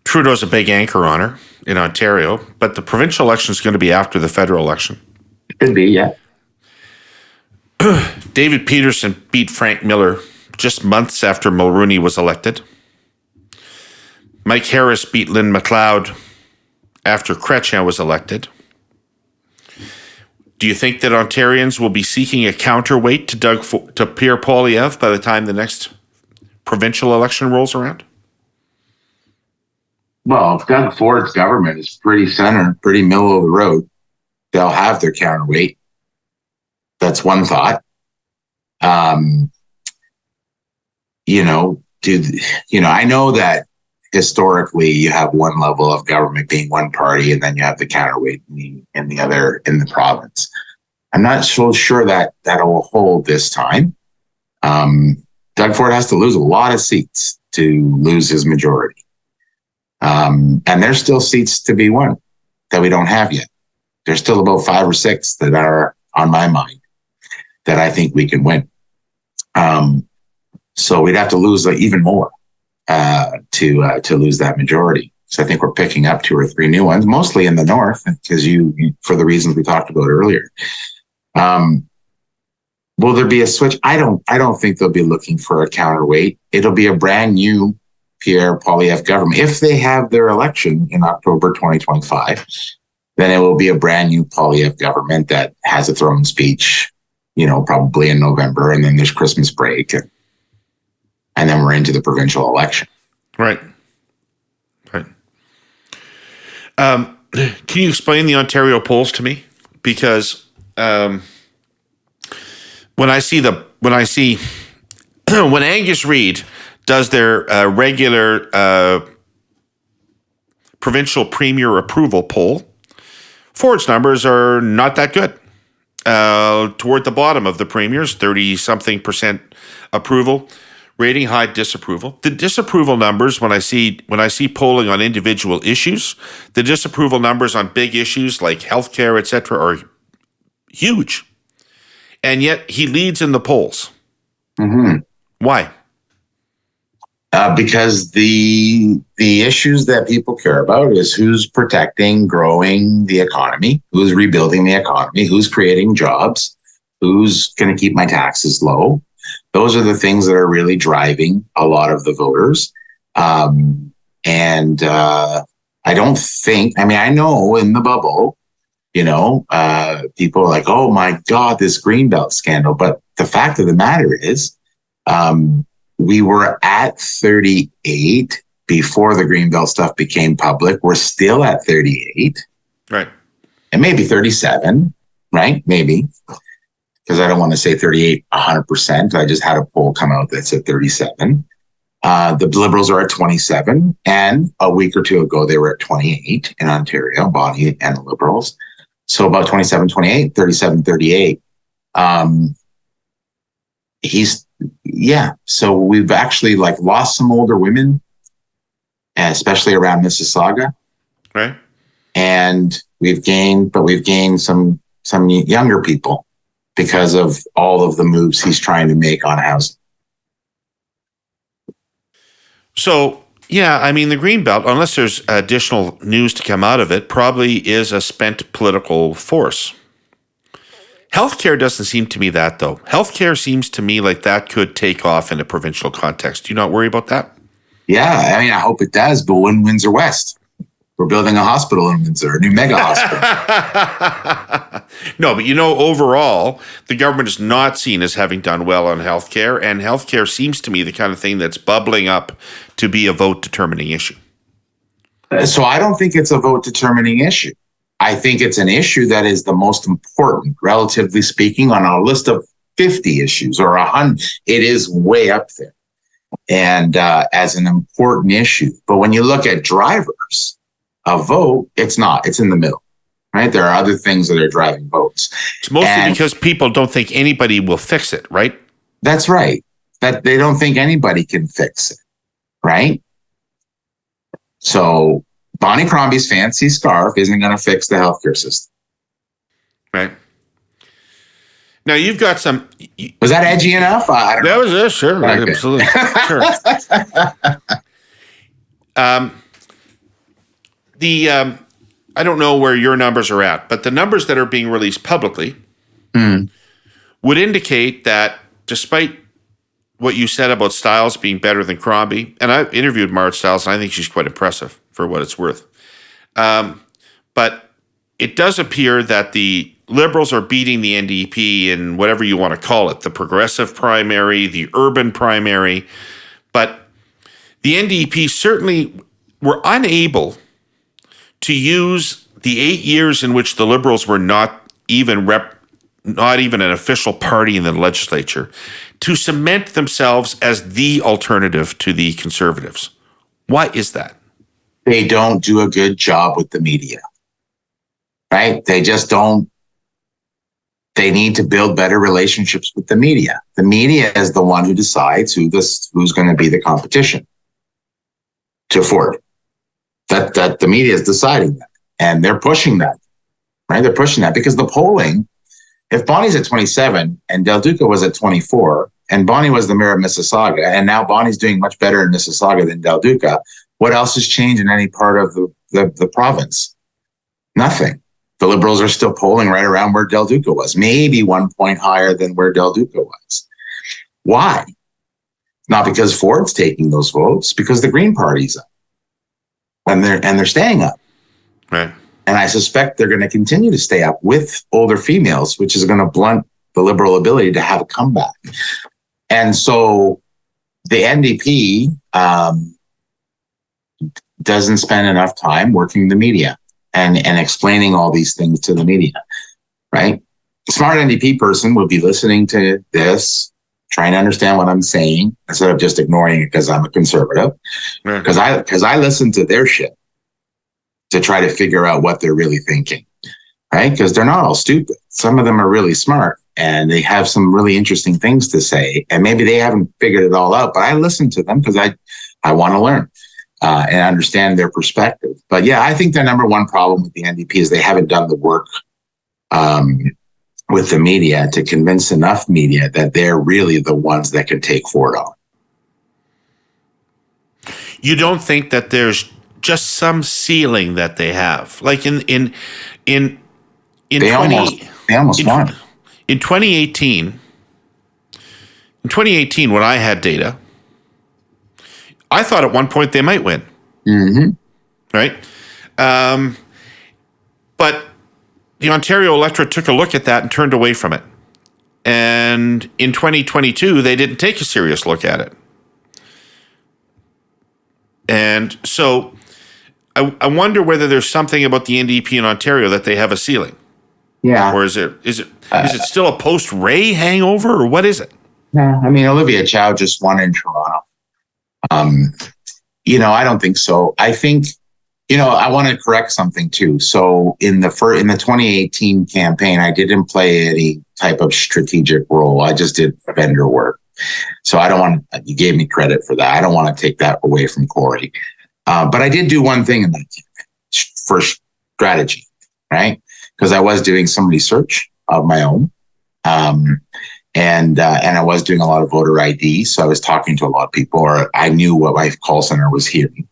Trudeau's a big anchor on her in Ontario, but the provincial election is going to be after the federal election. Could be, yeah. David Peterson beat Frank Miller just months after Mulroney was elected. Mike Harris beat Lynn MacLeod after Chrétien was elected. Do you think that Ontarians will be seeking a counterweight to Pierre Poilievre by the time the next provincial election rolls around? Well, if Doug Ford's government is pretty center, pretty middle of the road, they'll have their counterweight. That's one thought. I know that historically you have one level of government being one party, and then you have the counterweight in the other in the province. I'm not so sure that will hold this time. Doug Ford has to lose a lot of seats to lose his majority. And there's still seats to be won that we don't have yet. There's still about 5 or 6 that are on my mind that I think we can win. So we'd have to lose even more to lose that majority. So I think we're picking up 2 or 3 new ones, mostly in the north, because you for the reasons we talked about earlier. Will there be a switch? I don't think they'll be looking for a counterweight. It'll be a brand new Pierre Poilievre government. If they have their election in October 2025, then it will be a brand new Poilievre government that has a throne speech, probably in November, and then there's Christmas break, and then we're into the provincial election. Right. Can you explain the Ontario polls to me? Because when Angus Reid does their regular provincial premier approval poll, Ford's numbers are not that good. Toward the bottom of the premiers, 30-something% approval, rating high disapproval. The disapproval numbers, when I see polling on individual issues, the disapproval numbers on big issues like healthcare, et cetera, are huge. And yet he leads in the polls. Mm-hmm. Why? Because the issues that people care about is who's protecting, growing the economy, who's rebuilding the economy, who's creating jobs, who's going to keep my taxes low. Those are the things that are really driving a lot of the voters. I don't think, I know in the bubble, people are like, oh my God, this Greenbelt scandal. But the fact of the matter is, we were at 38 before the Greenbelt stuff became public. We're still at 38. Right. And maybe 37, right? Maybe. Because I don't want to say 38 100%. I just had a poll come out that said 37. The Liberals are at 27. And a week or two ago, they were at 28 in Ontario, Bonnie and the Liberals. So about 27, 28, 37, 38. So we've actually lost some older women, especially around Mississauga. Right. And we've gained some younger people because of all of the moves he's trying to make on housing. So, the Greenbelt, unless there's additional news to come out of it, probably is a spent political force. Healthcare doesn't seem to me that, though. Healthcare seems to me like that could take off in a provincial context. Do you not worry about that? Yeah, I hope it does, but when Windsor West? We're building a hospital in Windsor, a new mega hospital. No, but overall, the government is not seen as having done well on healthcare, and healthcare seems to me the kind of thing that's bubbling up to be a vote-determining issue. So I don't think it's a vote-determining issue. I think it's an issue that is the most important, relatively speaking, on a list of 50 issues or 100. It is way up there, and as an important issue. But when you look at drivers, a vote, it's not. It's in the middle, right? There are other things that are driving votes. It's mostly because people don't think anybody will fix it, right? That's right. That they don't think anybody can fix it, right? So Bonnie Crombie's fancy scarf isn't going to fix the healthcare system. Right. Now you've got some. Was that edgy enough? I don't know. That was it. Sure. Okay. Absolutely. Sure. I don't know where your numbers are at, but the numbers that are being released publicly would indicate that despite what you said about Stiles being better than Crombie, and I interviewed Marge Stiles, and I think she's quite impressive for what it's worth. But it does appear that the Liberals are beating the NDP in whatever you want to call it, the progressive primary, the urban primary. But the NDP certainly were unable to use the 8 years in which the Liberals were not even an official party in the legislature to cement themselves as the alternative to the Conservatives. Why is that? They don't do a good job with the media, right? They just don't. They need to build better relationships with the media. The media is the one who decides who's going to be the competition to Ford. That the media is deciding that, and they're pushing that, right? They're pushing that because the polling, if Bonnie's at 27 and Del Duca was at 24, and Bonnie was the mayor of Mississauga, and now Bonnie's doing much better in Mississauga than Del Duca, what else has changed in any part of the province? Nothing. The Liberals are still polling right around where Del Duca was, maybe 1 point higher than where Del Duca was. Why? Not because Ford's taking those votes, because the Green Party's up. And they're staying up. Right. And I suspect they're going to continue to stay up with older females, which is going to blunt the Liberal ability to have a comeback. And so the NDP doesn't spend enough time working the media and explaining all these things to the media, right? A smart NDP person would be listening to this, trying to understand what I'm saying instead of just ignoring it because I'm a conservative. Because I listen to their shit to try to figure out what they're really thinking, right? Because they're not all stupid. Some of them are really smart and they have some really interesting things to say. And maybe they haven't figured it all out, but I listen to them because I want to learn and understand their perspective. But yeah, I think the number one problem with the NDP is they haven't done the work with the media to convince enough media that they're really the ones that can take Ford on. You don't think that there's just some ceiling that they have, like in 2018. In 2018, when I had data, I thought at one point they might win. Mm-hmm. Right, but the Ontario electorate took a look at that and turned away from it. And in 2022, they didn't take a serious look at it. And so I wonder whether there's something about the NDP in Ontario that they have a ceiling. Yeah. Or is it still a post-Ray hangover, or what is it? Yeah, I mean, Olivia Chow just won in Toronto. I don't think so. I think, I want to correct something too. So in the 2018 campaign, I didn't play any type of strategic role. I just did vendor work. So you gave me credit for that. I don't want to take that away from Corey. But I did do one thing in that campaign for strategy, right? Because I was doing some research of my own. And I was doing a lot of voter ID. So I was talking to a lot of people, or I knew what my call center was hearing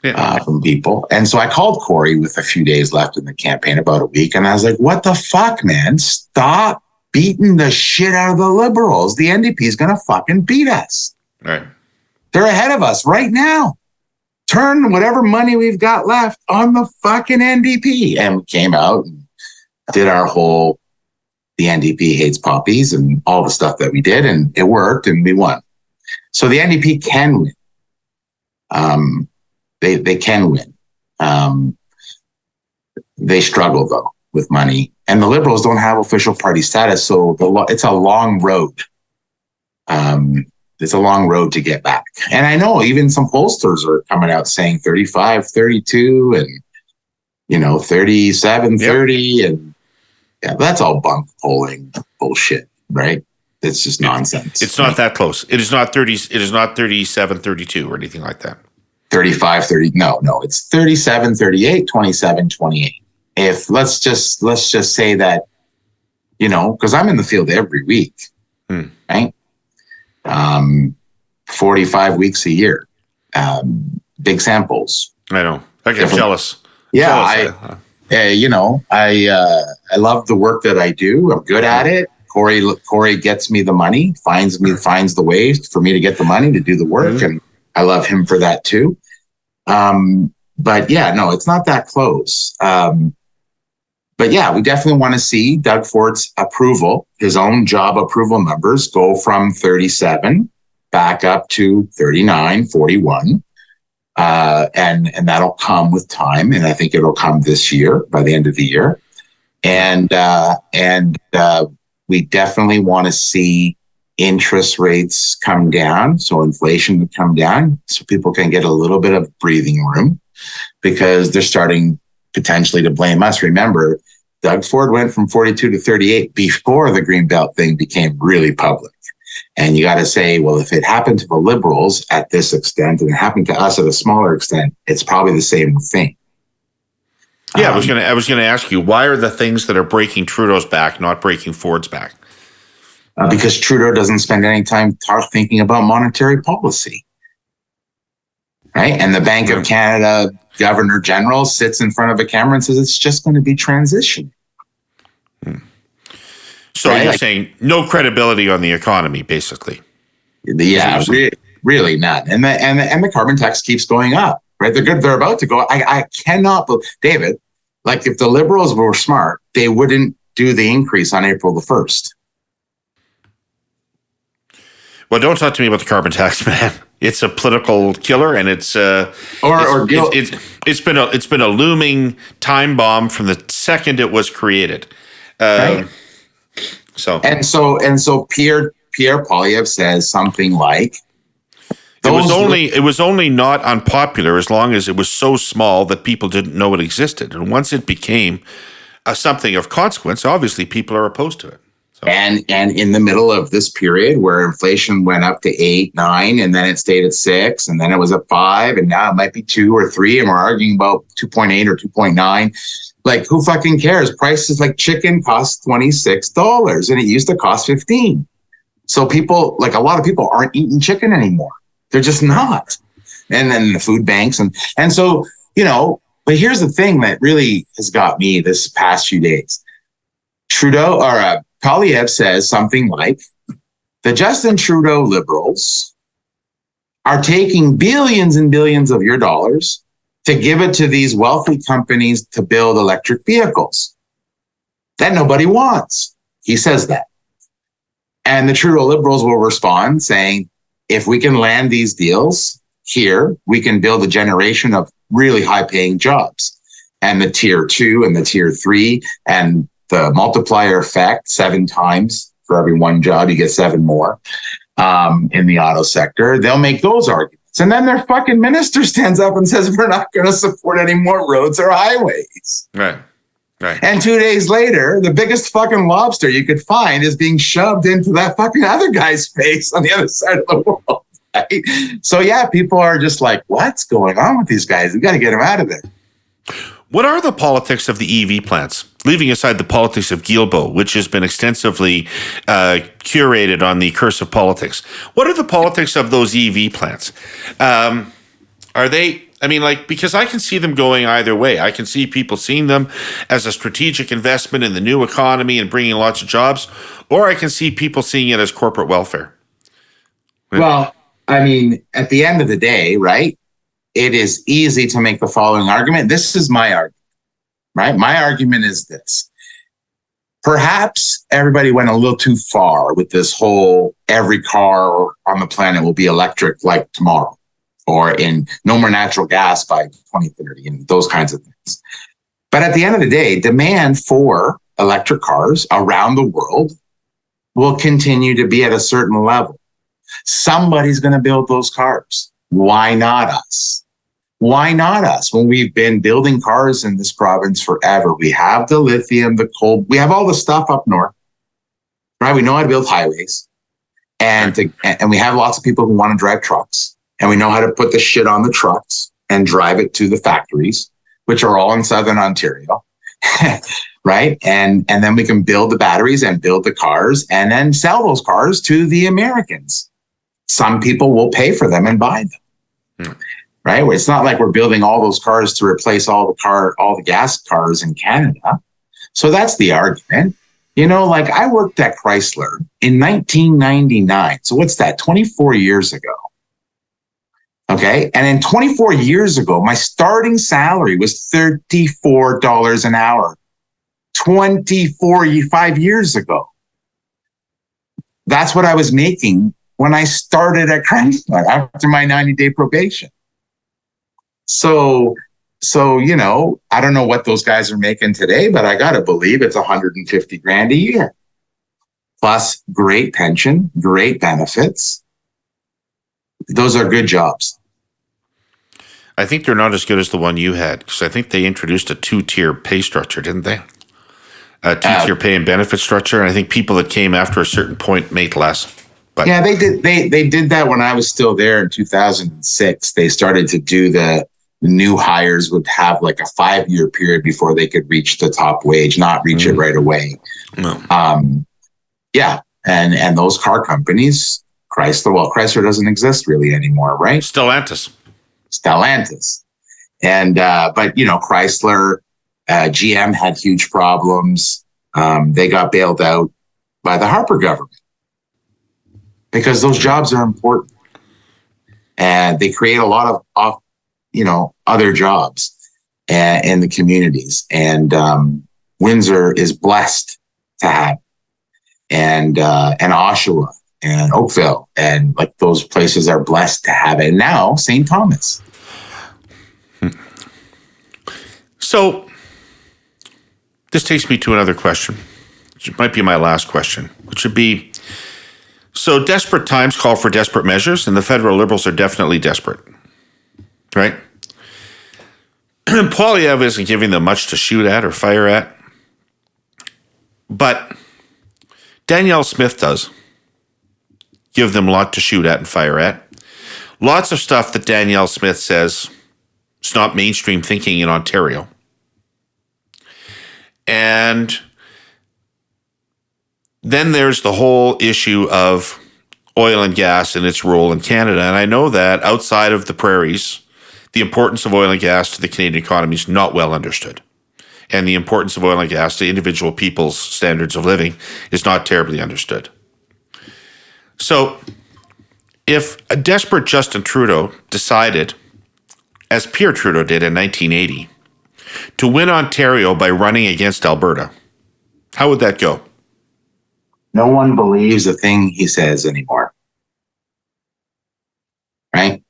from people. And so I called Corey with a few days left in the campaign, about a week. And I was like, what the fuck, man? Stop beating the shit out of the Liberals. The NDP is going to fucking beat us. Right. They're ahead of us right now. Turn whatever money we've got left on the fucking NDP. And we came out and did our whole the NDP hates poppies and all the stuff that we did, and it worked and we won. So the NDP can win. They can win. They struggle though with money, and the Liberals don't have official party status, so it's a long road. It's a long road to get back. And I know even some pollsters are coming out saying 35, 32 and 37, 30 and yeah, that's all bunk polling bullshit, right? It's just nonsense. It's not that close. It is not 30. It is not 37, 32 or anything like that. 35, 30. No, it's 37, 38, 27, 28. If let's just say that, because I'm in the field every week, right? 45 weeks a year, big samples. I know. I get jealous. Yeah, I love the work that I do. I'm good at it. Corey gets me the money, finds the ways for me to get the money to do the work. And I love him for that too. But yeah, no, it's not that close. But yeah, we definitely want to see Doug Ford's approval, his own job approval numbers go from 37 back up to 39, 41. And that'll come with time. And I think it'll come this year, by the end of the year. And we definitely want to see interest rates come down. So inflation would come down so people can get a little bit of breathing room, because they're starting potentially to blame us. Remember, Doug Ford went from 42 to 38 before the Greenbelt thing became really public. And you got to say, well, if it happened to the Liberals at this extent and it happened to us at a smaller extent, it's probably the same thing. Yeah, I was going to ask you, why are the things that are breaking Trudeau's back not breaking Ford's back? Because Trudeau doesn't spend any time thinking about monetary policy, right? And the Bank of Canada Governor General sits in front of a camera and says it's just going to be transition. So right? You're saying no credibility on the economy, basically. Yeah, really none. And the carbon tax keeps going up, right? They're about to go. I cannot believe, David, like if the Liberals were smart, they wouldn't do the increase on April the 1st. Well, don't talk to me about the carbon tax, man. It's a political killer, and it's been a looming time bomb from the second it was created. Right. So Pierre Poilievre says something like, it was only not unpopular as long as it was so small that people didn't know it existed, and once it became something of consequence, obviously people are opposed to it. So. And in the middle of this period where inflation went up to 8, 9, and then it stayed at 6, and then it was at 5, and now it might be 2 or 3, and we're arguing about 2.8 or 2.9. Like, who fucking cares? Prices like chicken cost $26, and it used to cost $15. So people, like a lot of people, aren't eating chicken anymore. They're just not. And then the food banks, and so, but here's the thing that really has got me this past few days. Poilievre says something like, the Justin Trudeau Liberals are taking billions and billions of your dollars to give it to these wealthy companies to build electric vehicles that nobody wants. He says that. And the Trudeau Liberals will respond saying, if we can land these deals here, we can build a generation of really high-paying jobs. And the tier 2 and the tier 3 and the multiplier effect, 7 times for every one job, you get 7 more in the auto sector. They'll make those arguments. And then their fucking minister stands up and says, we're not going to support any more roads or highways. Right. And 2 days later, the biggest fucking lobster you could find is being shoved into that fucking other guy's face on the other side of the world. Right? So yeah, people are just like, what's going on with these guys? We got to get them out of there. What are the politics of the EV plants? Leaving aside the politics of Guilbeault, which has been extensively curated on the curse of politics. What are the politics of those EV plants? Are they, because I can see them going either way. I can see people seeing them as a strategic investment in the new economy and bringing lots of jobs, or I can see people seeing it as corporate welfare. Well, at the end of the day, right? It is easy to make the following argument. This is my argument, right? My argument is this. Perhaps everybody went a little too far with this whole every car on the planet will be electric like tomorrow, or in no more natural gas by 2030 and those kinds of things. But at the end of the day, demand for electric cars around the world will continue to be at a certain level. Somebody's going to build those cars. Why not us? Why not us? When we've been building cars in this province forever, we have the lithium, the coal, we have all the stuff up north, right? We know how to build highways, and we have lots of people who want to drive trucks, and we know how to put the shit on the trucks and drive it to the factories, which are all in Southern Ontario, right? And then we can build the batteries and build the cars and then sell those cars to the Americans. Some people will pay for them and buy them. Right? It's not like we're building all those cars to replace all the gas cars in Canada. So that's the argument. Like I worked at Chrysler in 1999. So what's that? 24 years ago. Okay. And in 24 years ago, my starting salary was $34 an hour. 5 years ago. That's what I was making when I started at Chrysler after my 90-day probation. So, I don't know what those guys are making today, but I got to believe it's $150,000 a year. Plus great pension, great benefits. Those are good jobs. I think they're not as good as the one you had, because I think they introduced a 2-tier pay structure, didn't they? A 2-tier pay and benefit structure. And I think people that came after a certain point made less. But yeah, they did. They did that when I was still there in 2006. They started to do the new hires would have like a 5-year period before they could reach the top wage, not reach it right away. No. Yeah. And those car companies, Chrysler doesn't exist really anymore, right? Stellantis. And, but Chrysler, GM had huge problems. They got bailed out by the Harper government because those jobs are important and they create a lot of other jobs in the communities. And Windsor is blessed to have, and Oshawa and Oakville and like those places are blessed to have it. And now St. Thomas. So this takes me to another question, which might be my last question, which would be, so desperate times call for desperate measures, and the federal Liberals are definitely desperate, right? Poilievre isn't giving them much to shoot at or fire at, but Danielle Smith does give them a lot to shoot at and fire at. Lots of stuff that Danielle Smith says is not mainstream thinking in Ontario. And then there's the whole issue of oil and gas and its role in Canada. And I know that outside of the prairies, the importance of oil and gas to the Canadian economy is not well understood. And the importance of oil and gas to individual people's standards of living is not terribly understood. So if a desperate Justin Trudeau decided, as Pierre Trudeau did in 1980, to win Ontario by running against Alberta, how would that go? No one believes a thing he says anymore. Right?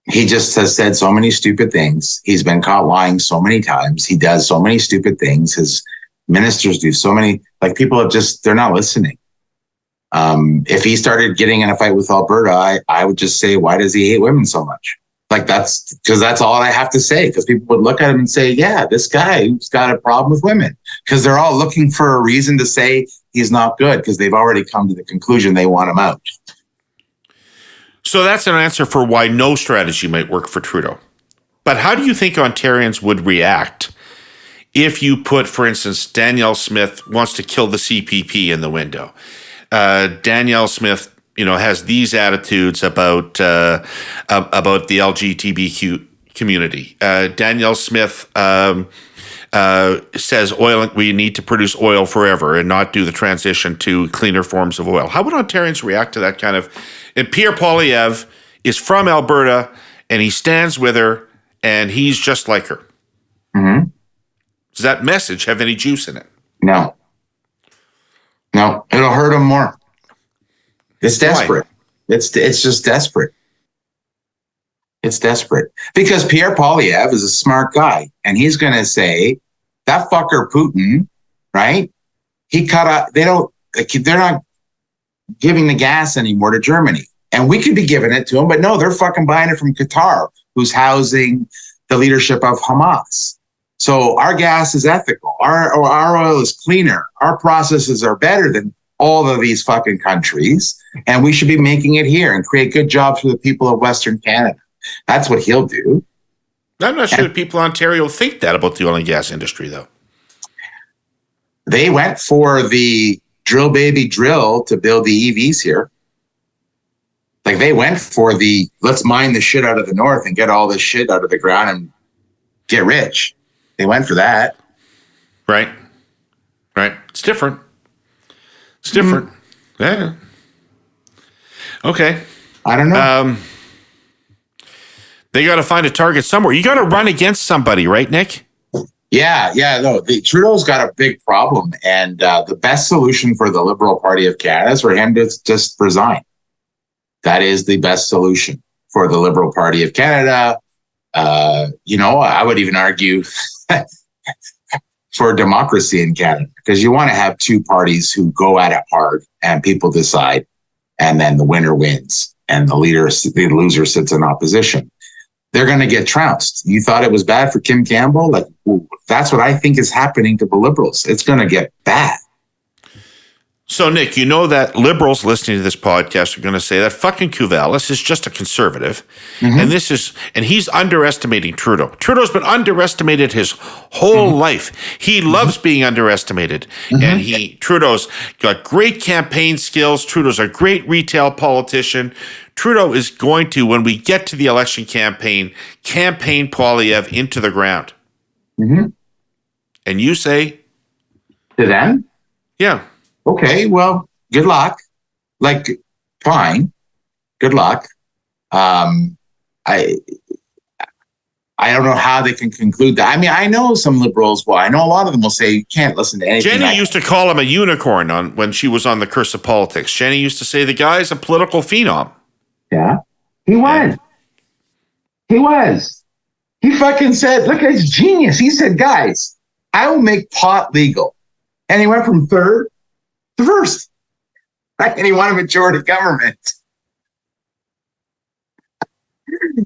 He just has said so many stupid things. He's been caught lying so many times. He does so many stupid things. His ministers do so many, like people have just, they're not listening. If he started getting in a fight with Alberta, I would just say, why does he hate women so much? Like that's because that's all I have to say, because people would look at him and say, yeah, this guy's got a problem with women, because they're all looking for a reason to say he's not good because they've already come to the conclusion they want him out. So that's an answer for why no strategy might work for Trudeau. But how do you think Ontarians would react if you put, for instance, Danielle Smith wants to kill the CPP in the window? Danielle Smith, has these attitudes about the LGBTQ community. Danielle Smith says we need to produce oil forever and not do the transition to cleaner forms of oil. How would Ontarians react to that kind of? And Pierre Poilievre is from Alberta, and he stands with her, and he's just like her. Mm-hmm. Does that message have any juice in it? No, it'll hurt him more. It's desperate. Why? It's just desperate. It's desperate because Pierre Poilievre is a smart guy, and he's going to say that fucker Putin, right? He cut out. They're not giving the gas anymore to Germany, and we could be giving it to them, but no, they're fucking buying it from Qatar, who's housing the leadership of Hamas. So our gas is ethical. Our oil is cleaner. Our processes are better than all of these fucking countries, and we should be making it here and create good jobs for the people of Western Canada. That's what he'll do. I'm not sure people in Ontario think that about the oil and gas industry, though. They went for the drill baby drill to build the EVs here. Like they went for the let's mine the shit out of the north and get all this shit out of the ground and get rich. They went for that. Right. It's different. It's different. Yeah. Okay. I don't know. They got to find a target somewhere. You got to run against somebody, right, Nick? Yeah. No, Trudeau's got a big problem. And the best solution for the Liberal Party of Canada is for him to just resign. That is the best solution for the Liberal Party of Canada. I would even argue for democracy in Canada, because you want to have two parties who go at it hard and people decide, and then the winner wins and the loser sits in opposition. They're going to get trounced. You thought it was bad for Kim Campbell? That's what I think is happening to the Liberals. It's going to get bad. So, Nick, you know that Liberals listening to this podcast are going to say that fucking Kouvalis is just a conservative, and he's underestimating Trudeau. Trudeau's been underestimated his whole life. He loves being underestimated, and Trudeau's got great campaign skills. Trudeau's a great retail politician. Trudeau is going to, when we get to the election campaign Poilievre into the ground. And you say? To them? Yeah. Okay, well, good luck. Fine. Good luck. I don't know how they can conclude that. I mean, I know some Liberals. Well, I know a lot of them will say you can't listen to anything. Jenny used to call him a unicorn when she was on The Curse of Politics. Jenny used to say the guy's a political phenom. Yeah, he was. He was. He fucking said, look, it's genius. He said, guys, I will make pot legal. And he went from third to first. Right? And he won a majority government.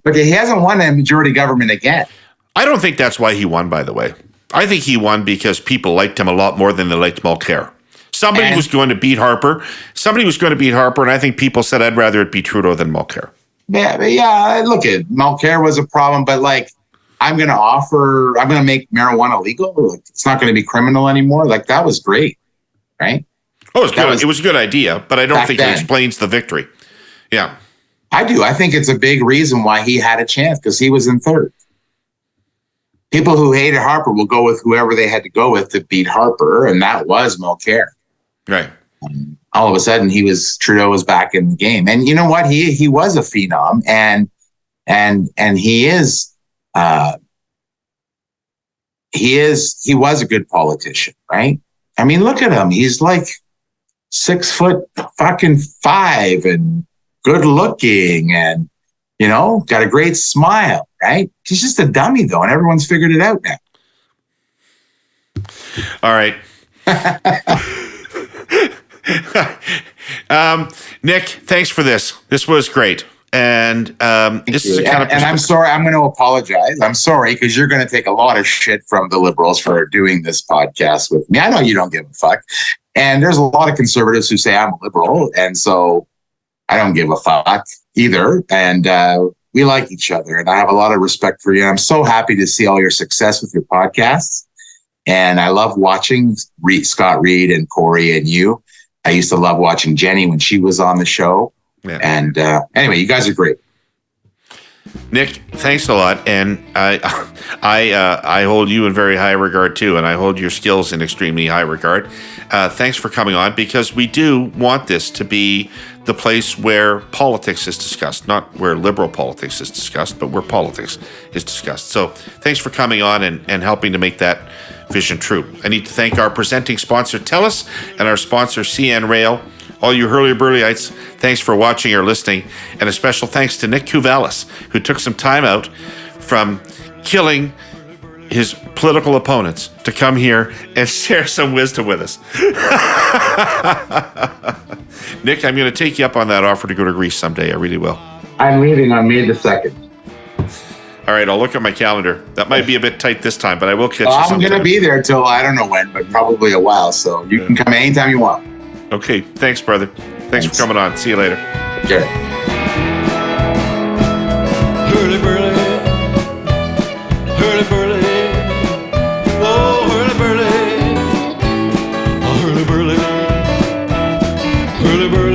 Okay, he hasn't won a majority government again. I don't think that's why he won, by the way. I think he won because people liked him a lot more than they liked Mulcair. Somebody was going to beat Harper, and I think people said, I'd rather it be Trudeau than Mulcair. Yeah, look, Mulcair was a problem, but I'm going to make marijuana legal. It's not going to be criminal anymore. That was great, right? Oh, it was good. It was a good idea, but I don't think it explains the victory. Yeah. I do. I think it's a big reason why he had a chance, because he was in third. People who hated Harper will go with whoever they had to go with to beat Harper, and that was Mulcair. Right. All of a sudden, Trudeau was back in the game, and you know what? He was a phenom, and he was a good politician, right? I mean, look at him. He's 6'5" and good looking, and got a great smile, right? He's just a dummy though, and everyone's figured it out now. All right. Nick, thanks for this. This was great. And this is and I'm sorry, I'm going to apologize. I'm sorry, because you're going to take a lot of shit from the Liberals for doing this podcast with me. I know you don't give a fuck. And there's a lot of conservatives who say I'm a liberal, and so I don't give a fuck either. And we like each other, and I have a lot of respect for you. And I'm so happy to see all your success with your podcasts. And I love watching Scott Reed and Corey and you. I used to love watching Jenny when she was on the show. Yeah. And anyway, you guys are great. Nick, thanks a lot, and I hold you in very high regard too, and I hold your skills in extremely high regard. Thanks for coming on, because we do want this to be the place where politics is discussed, not where liberal politics is discussed, but where politics is discussed. So thanks for coming on and helping to make that vision true. I need to thank our presenting sponsor, TELUS, and our sponsor, CN Rail. All you Herle Burlyites, thanks for watching or listening. And a special thanks to Nick Kouvalis, who took some time out from killing his political opponents to come here and share some wisdom with us. Nick, I'm going to take you up on that offer to go to Greece someday. I really will. I'm leaving on May the 2nd. All right, I'll look at my calendar. That might be a bit tight this time, but I will catch you sometime. I'm going to be there till I don't know when, but probably a while. So you can come anytime you want. Okay, thanks, brother. Thanks for coming on. See you later. Okay. Herle Burly, Herle Burly, oh Herle Burly, oh Herle Burly, Herle Burly.